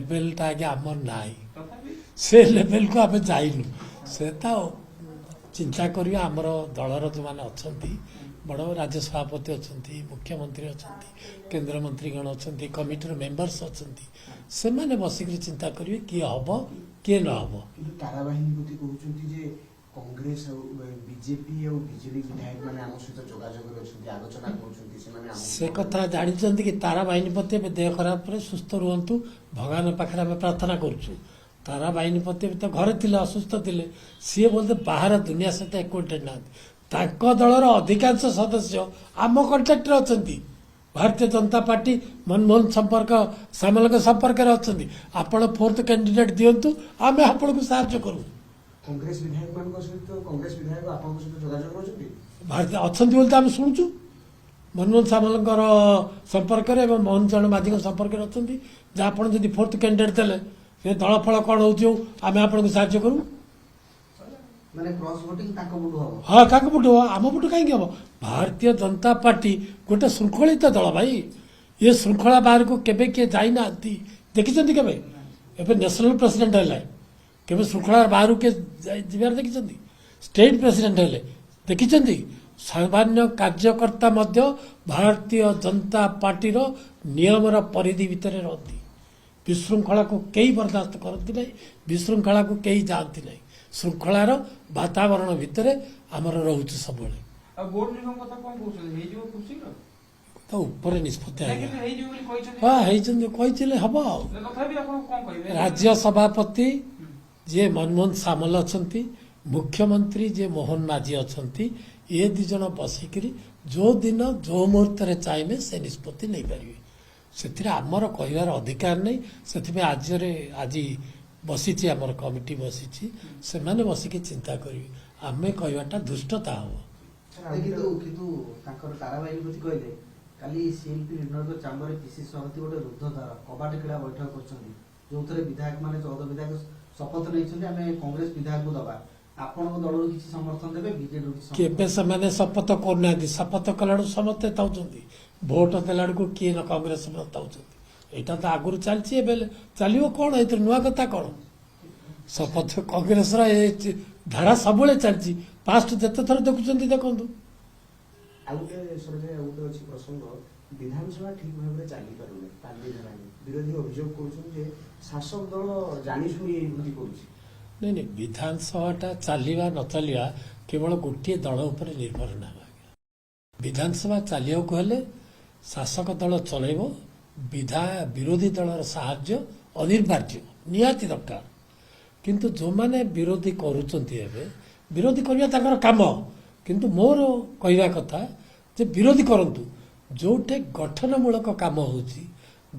ଲେଭେଲଟା ଆଜ୍ଞା ଆମର ନାହିଁ ସେ ଲେଭେଲକୁ ଆମେ ଯାଇନୁ ସେ ତ ଚିନ୍ତା କରିବା ଆମର ଦଳର ଯେଉଁମାନେ ଅଛନ୍ତି ବଡ଼ ରାଜ୍ୟ ସଭାପତି ଅଛନ୍ତି ମୁଖ୍ୟମନ୍ତ୍ରୀ ଅଛନ୍ତି କେନ୍ଦ୍ରମନ୍ତ୍ରୀଗଣ ଅଛନ୍ତି କମିଟିର ମେମ୍ବର୍ସ ଅଛନ୍ତି ସେମାନେ ବସିକରି ଚିନ୍ତା କରିବେ କିଏ ହେବ କିଏ ନ ହେବ। କିନ୍ତୁ ତାରାବାହିନୀ ପ୍ରତି କହୁଛନ୍ତି ଯେ କଂଗ୍ରେସ ଆଉ ବିଜେପି ଆଉ ବିଜେଡି ବିଧାୟକ ମାନେ ଆମ ସହିତ ଯୋଗାଯୋଗରେ ଅଛନ୍ତି ଆଲୋଚନା କରୁଛନ୍ତି ସେମାନେ ସେ କଥା ଜାଣିଛନ୍ତି କି ତାରାବାହିନୀ ପ୍ରତି ଏବେ ଦେହ ଖରାପ ପରେ ସୁସ୍ଥ ରୁହନ୍ତୁ ଭଗବାନ ପାଖରେ ଆମେ ପ୍ରାର୍ଥନା କରୁଛୁ। ତାରାବାହିନୀ ପ୍ରତି ତ ଘରେ ଥିଲେ ଅସୁସ୍ଥ ଥିଲେ ସିଏ ବୋଧେ ବାହାର ଦୁନିଆ ସହିତ ଏକ୍ୱେଣ୍ଟେଡ୍ ନାହାନ୍ତି। ତାଙ୍କ ଦଳର ଅଧିକାଂଶ ସଦସ୍ୟ ଆମ କଣ୍ଟାକ୍ଟରେ ଅଛନ୍ତି ଭାରତୀୟ ଜନତା ପାର୍ଟି ମନମୋହନ ସମ୍ପର୍କ ସାମଲଙ୍କ ସମ୍ପର୍କରେ ଅଛନ୍ତି ଆପଣ ଫୋର୍ଥ କ୍ୟାଣ୍ଡିଡେଟ୍ ଦିଅନ୍ତୁ ଆମେ ଆପଣଙ୍କୁ ସାହାଯ୍ୟ କରୁ। କଂଗ୍ରେସ ବିଧାୟକ ମାନଙ୍କ ସହିତ କଂଗ୍ରେସ ବିଧାୟକ ଆପଣଙ୍କ ସହିତ ଯୋଗାଯୋଗ କରୁଛନ୍ତି ଅଛନ୍ତି ବୋଲି ତ ଆମେ ଶୁଣୁଛୁ ମନମୋହନ ସାମଲଙ୍କର ସମ୍ପର୍କରେ ଏବଂ ମୋହନ ଚରଣ ମାଝୀଙ୍କ ସମ୍ପର୍କରେ ଅଛନ୍ତି ଯେ ଆପଣ ଯଦି ଫୋର୍ଥ କ୍ୟାଣ୍ଡିଡେଟ୍ ଦେଲେ ସେ ଦଳ ଫଳ କ'ଣ ହେଉଛି ହଉ ଆମେ ଆପଣଙ୍କୁ ସାହାଯ୍ୟ କରୁ। ମାନେ କ୍ରସ୍ ଭୋଟିଂ ତାଙ୍କ ପଟୁ ହବ ହଁ ତାଙ୍କ ପଟୁ ହବ ଆମ ପଟୁ କାହିଁକି ହବ। ଭାରତୀୟ ଜନତା ପାର୍ଟି ଗୋଟେ ଶୃଙ୍ଖଳିତ ଦଳ ଭାଇ ଏ ଶୃଙ୍ଖଳା ବାହାରକୁ କେବେ କିଏ ଯାଇନାହାନ୍ତି ଦେଖିଛନ୍ତି କେବେ ଏବେ ନ୍ୟାସନାଲ ପ୍ରେସିଡେଣ୍ଟ ହେଲେ କେବେ ଶୃଙ୍ଖଳା ବାହାରକୁ କିଏ ଯିବାର ଦେଖିଛନ୍ତି ଷ୍ଟେଟ୍ ପ୍ରେସିଡେଣ୍ଟ ହେଲେ ଦେଖିଛନ୍ତି ସାମାନ୍ୟ କାର୍ଯ୍ୟକର୍ତ୍ତା ମଧ୍ୟ ଭାରତୀୟ ଜନତା ପାର୍ଟିର ନିୟମର ପରିଧି ଭିତରେ ରହନ୍ତି ବିଶୃଙ୍ଖଳାକୁ କେହି ବରଦାସ୍ତ କରନ୍ତି ନାହିଁ ବିଶୃଙ୍ଖଳାକୁ କେହି ଯାଆନ୍ତି ନାହିଁ ଶୃଙ୍ଖଳାର ବାତାବରଣ ଭିତରେ ଆମର ରହୁଛୁ ସବୁବେଳେ ତ ଉପରେ ନିଷ୍ପତ୍ତି ହଁ ହେଇଛନ୍ତି କହିଥିଲେ ହବ ଆଉ ରାଜ୍ୟ ସଭାପତି ଯିଏ ମନମୋହନ ସାମଲ ଅଛନ୍ତି ମୁଖ୍ୟମନ୍ତ୍ରୀ ଯିଏ ମୋହନ ମାଝୀ ଅଛନ୍ତି ଏ ଦୁଇ ଜଣ ବସିକିରି ଯେଉଁ ଦିନ ଯେଉଁ ମୁହୂର୍ତ୍ତରେ ଚାହିଁବେ ସେ ନିଷ୍ପତ୍ତି ନେଇପାରିବେ ସେଥିରେ ଆମର କହିବାର ଅଧିକାର ନାହିଁ ସେଥିପାଇଁ ଆଜି ବସିଛି ଆମର କମିଟି ବସିଛି ସେମାନେ ବସିକି ଚିନ୍ତା କରିବେ ଆମେ କହିବାଟା ଦୁଷ୍ଟତା ହବ। କିନ୍ତୁ ତାଙ୍କର ତାରାବାହିନୀ ପ୍ରତି କହିଲେ କାଲି ସିଏଲପି ନିର୍ଣ୍ଣୟ ଚାମ୍ବରରେ ପିସି ସଭାପତି ଗୋଟେ ରୁଦ୍ଧଦ୍ୱାର କବାଟ କିଳା ବୈଠକ କରିଛନ୍ତି ଯେଉଁଥିରେ ବିଧାୟକ ମାନେ 14 ବିଧାୟକ ଶପଥ ନେଇଛନ୍ତି ଆମେ କଂଗ୍ରେସ ବିଧାୟକକୁ ଦବା ଆପଣଙ୍କ ଦଳରୁ କିଛି ସମର୍ଥନ ଦେବେ ବିଜେଡିରୁ କିଛି କେବେ ସେମାନେ ଶପଥ କରୁନାହାନ୍ତି ଶପଥ କଲାବେଳକୁ ସମସ୍ତେ ଥାଉଛନ୍ତି ଭୋଟ ଦେଲାବେଳକୁ କିଏ ନା କଂଗ୍ରେସ ଥାଉଛନ୍ତି ଏଇଟା ତ ଆଗରୁ ଚାଲିଛି ଏବେ ଚାଲିବ କ'ଣ ଏଥିରେ ନୂଆ କଥା କ'ଣ ଶପଥ କଂଗ୍ରେସର ଏ ଧାରା ସବୁବେଳେ ଚାଲିଛି ପାଷ୍ଟ ଯେତେ ଥର ଦେଖୁଛନ୍ତି ଦେଖନ୍ତୁ। ଆଉ ଗୋଟେ ଅଛି ପ୍ରସଙ୍ଗ ବିଧାନସଭା ଠିକ ଭାବରେ ଚାଲିପାରୁନି ପାଲି ଧାରାରେ ବିରୋଧୀ ଅଭିଯୋଗ କରୁଛନ୍ତି ଯେ ଶାସକ ଦଳ ଜାଣିଶୁଣି ଏମିତି କରୁଛି। ନାଇଁ ବିଧାନସଭାଟା ଚାଲିବା ନ ଚାଲିବା କେବଳ ଗୋଟିଏ ଦଳ ଉପରେ ନିର୍ଭର ନାହିଁ ଆଜ୍ଞା ବିଧାନସଭା ଚାଲିବାକୁ ହେଲେ ଶାସକ ଦଳ ଚଳେଇବ ବିରୋଧୀ ଦଳର ସାହାଯ୍ୟ ଅନିବାର୍ଯ୍ୟ ନିହାତି ଦରକାର କିନ୍ତୁ ଯେଉଁମାନେ ବିରୋଧୀ କରୁଛନ୍ତି ଏବେ ବିରୋଧୀ କରିବା ତାଙ୍କର କାମ କିନ୍ତୁ ମୋର କହିବା କଥା ଯେ ବିରୋଧୀ କରନ୍ତୁ ଯେଉଁଠି ଗଠନମୂଳକ କାମ ହେଉଛି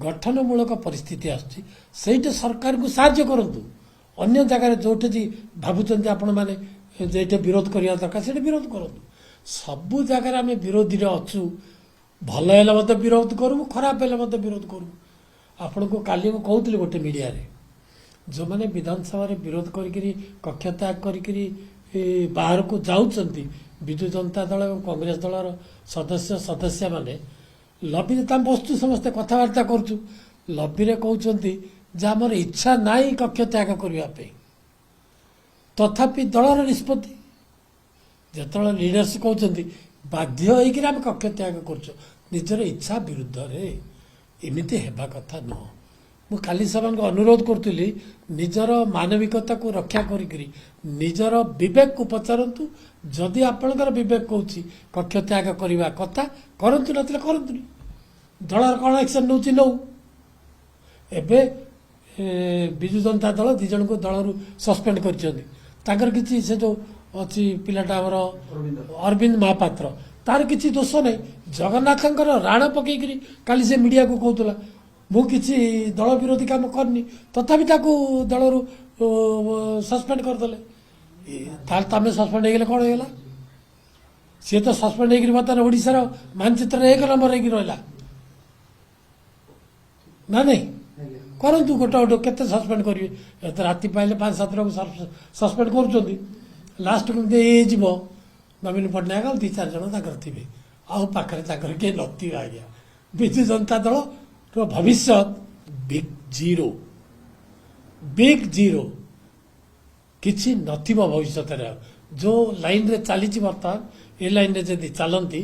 ଗଠନମୂଳକ ପରିସ୍ଥିତି ଆସୁଛି ସେଇଠି ସରକାରଙ୍କୁ ସାହାଯ୍ୟ କରନ୍ତୁ ଅନ୍ୟ ଜାଗାରେ ଯେଉଁଠି ଭାବୁଛନ୍ତି ଆପଣମାନେ ଯେଇଠି ବିରୋଧ କରିବା ଦରକାର ସେଇଠି ବିରୋଧ କରନ୍ତୁ ସବୁ ଜାଗାରେ ଆମେ ବିରୋଧୀରେ ଅଛୁ ଭଲ ହେଲେ ମଧ୍ୟ ବିରୋଧ କରିବୁ ଖରାପ ହେଲେ ମଧ୍ୟ ବିରୋଧ କରିବୁ ଆପଣଙ୍କୁ କାଲି ମୁଁ କହୁଥିଲି ଗୋଟେ ମିଡ଼ିଆରେ ଯେଉଁମାନେ ବିଧାନସଭାରେ ବିରୋଧ କରିକିରି କକ୍ଷତ୍ୟାଗ କରିକିରି ବାହାରକୁ ଯାଉଛନ୍ତି ବିଜୁ ଜନତା ଦଳ ଏବଂ କଂଗ୍ରେସ ଦଳର ସଦସ୍ୟମାନେ ଲବିରେ ତ ଆମେ ବସୁଛୁ ସମସ୍ତେ କଥାବାର୍ତ୍ତା କରୁଛୁ ଲବିରେ କହୁଛନ୍ତି ଯେ ଆମର ଇଚ୍ଛା ନାହିଁ କକ୍ଷତ୍ୟାଗ କରିବା ପାଇଁ ତଥାପି ଦଳର ନିଷ୍ପତ୍ତି ଯେତେବେଳେ ଲିଡର୍ସ କହୁଛନ୍ତି ବାଧ୍ୟ ହେଇକିରି ଆମେ କକ୍ଷତ୍ୟାଗ କରୁଛୁ ନିଜର ଇଚ୍ଛା ବିରୁଦ୍ଧରେ ଏମିତି ହେବା କଥା ନୁହଁ। ମୁଁ କାଲି ସେମାନଙ୍କୁ ଅନୁରୋଧ କରୁଥିଲି ନିଜର ମାନବିକତାକୁ ରକ୍ଷା କରିକିରି ନିଜର ବିବେକକୁ ପଚାରନ୍ତୁ ଯଦି ଆପଣଙ୍କର ବିବେକ କହୁଛି କକ୍ଷତ୍ୟାଗ କରିବା କଥା କରନ୍ତୁ ନଥିଲେ କରନ୍ତୁନି ଦଳର କ'ଣ ଆକ୍ସନ୍ ନେଉଛି ନେଉ। ଏବେ ବିଜୁ ଜନତା ଦଳ 2 ଜଣଙ୍କୁ ଦଳରୁ ସସ୍ପେଣ୍ଡ କରିଛନ୍ତି ତାଙ୍କର କିଛି ସେ ଯେଉଁ ଅଛି ପିଲାଟା ଆମର ଅରବିନ୍ଦ ମହାପାତ୍ର ତାର କିଛି ଦୋଷ ନାହିଁ ଜଗନ୍ନାଥଙ୍କର ରାଣ ପକେଇକିରି କାଲି ସେ ମିଡ଼ିଆକୁ କହୁଥିଲା ମୁଁ କିଛି ଦଳ ବିରୋଧୀ କାମ କରିନି ତଥାପି ତାକୁ ଦଳରୁ ସସ୍ପେଣ୍ଡ କରିଦେଲେ ତାହେଲେ ତମେ ସସ୍ପେଣ୍ଡ ହେଇଗଲେ କ'ଣ ହେଇଗଲା ସିଏ ତ ସସ୍ପେଣ୍ଡ ହେଇକିରି ବର୍ତ୍ତମାନ ଓଡ଼ିଶାର ମାନଚିତ୍ରରେ 1 ନମ୍ବର ହେଇକି ରହିଲା ନା ନାଇଁ କରନ୍ତୁ ଗୋଟେ କେତେ ସସ୍ପେଣ୍ଡ କରିବେ ଏତେ ରାତି ପାଇଲେ 5-7 ଜଣଙ୍କୁ ସସ୍ପେଣ୍ଡ କରୁଛନ୍ତି ଲାଷ୍ଟକୁ ହେଇଯିବ ନବୀନ ପଟ୍ଟନାୟକ ଆଉ 2-4 ଜଣ ତାଙ୍କର ଥିବେ ଆଉ ପାଖରେ ତାଙ୍କର କେହି ନଥିବେ ଆଜ୍ଞା ବିଜୁ ଜନତା ଦଳର ଭବିଷ୍ୟତ ବିଗ୍ ଜିରୋ ବିଗ୍ ଜିରୋ କିଛି ନଥିବ ଭବିଷ୍ୟତରେ ଆଉ ଯେଉଁ ଲାଇନରେ ଚାଲିଛି ବର୍ତ୍ତମାନ ଏ ଲାଇନରେ ଯଦି ଚାଲନ୍ତି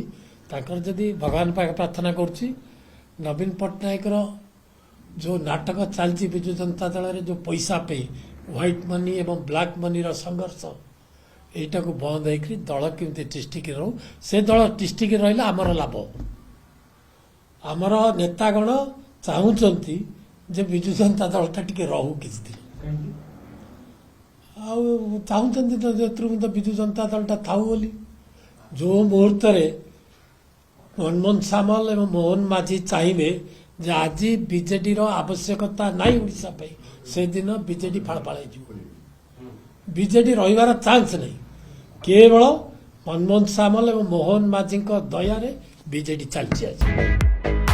ତାଙ୍କର ଯଦି ଭଗବାନ ପାଖେ ପ୍ରାର୍ଥନା କରୁଛି ନବୀନ ପଟ୍ଟନାୟକର ଯେଉଁ ନାଟକ ଚାଲିଛି ବିଜୁ ଜନତା ଦଳରେ ଯେଉଁ ପଇସା ପାଇଁ ହ୍ୱାଇଟ୍ ମନି ଏବଂ ବ୍ଲାକ୍ ମନିର ସଂଘର୍ଷ এইটাକୁ ବନ୍ଦ ହେଇକରି ଦଳ କେମିତି ଟିଷ୍ଟିକି ରହୁ ସେ ଦଳ ଟିଷ୍ଟିକି ରହିଲେ ଆମର ଲାଭ ଆମର ନେତାଗଣ ଚାହୁଁଛନ୍ତି ଯେ ବିଜୁ ଜନତା ଦଳଟା ଟିକେ ରହୁ କିଛି ଦିନ କାହିଁକି ଆଉ ଚାହୁଁଛନ୍ତି ତ ନେତୃବୃନ୍ଦ ବିଜୁ ଜନତା ଦଳଟା ଥାଉ ବୋଲି ଯେଉଁ ମୁହୂର୍ତ୍ତରେ ମନମୋହନ ସାମଲ ଏବଂ ମୋହନ ମାଝୀ ଚାହିଁବେ ଯେ ଆଜି ବିଜେଡିର ଆବଶ୍ୟକତା ନାହିଁ ଓଡ଼ିଶା ପାଇଁ ସେଦିନ ବିଜେଡି ଫାଳଫାଳ ହେଇଯିବ ବିଜେଡି ରହିବାର ଚାନ୍ସ ନାହିଁ କେବଳ ମନମୋହନ ସାମଲ ଏବଂ ମୋହନ ମାଝୀଙ୍କ ଦୟାରେ ବିଜେଡି ଚାଲିଛି ଆଜି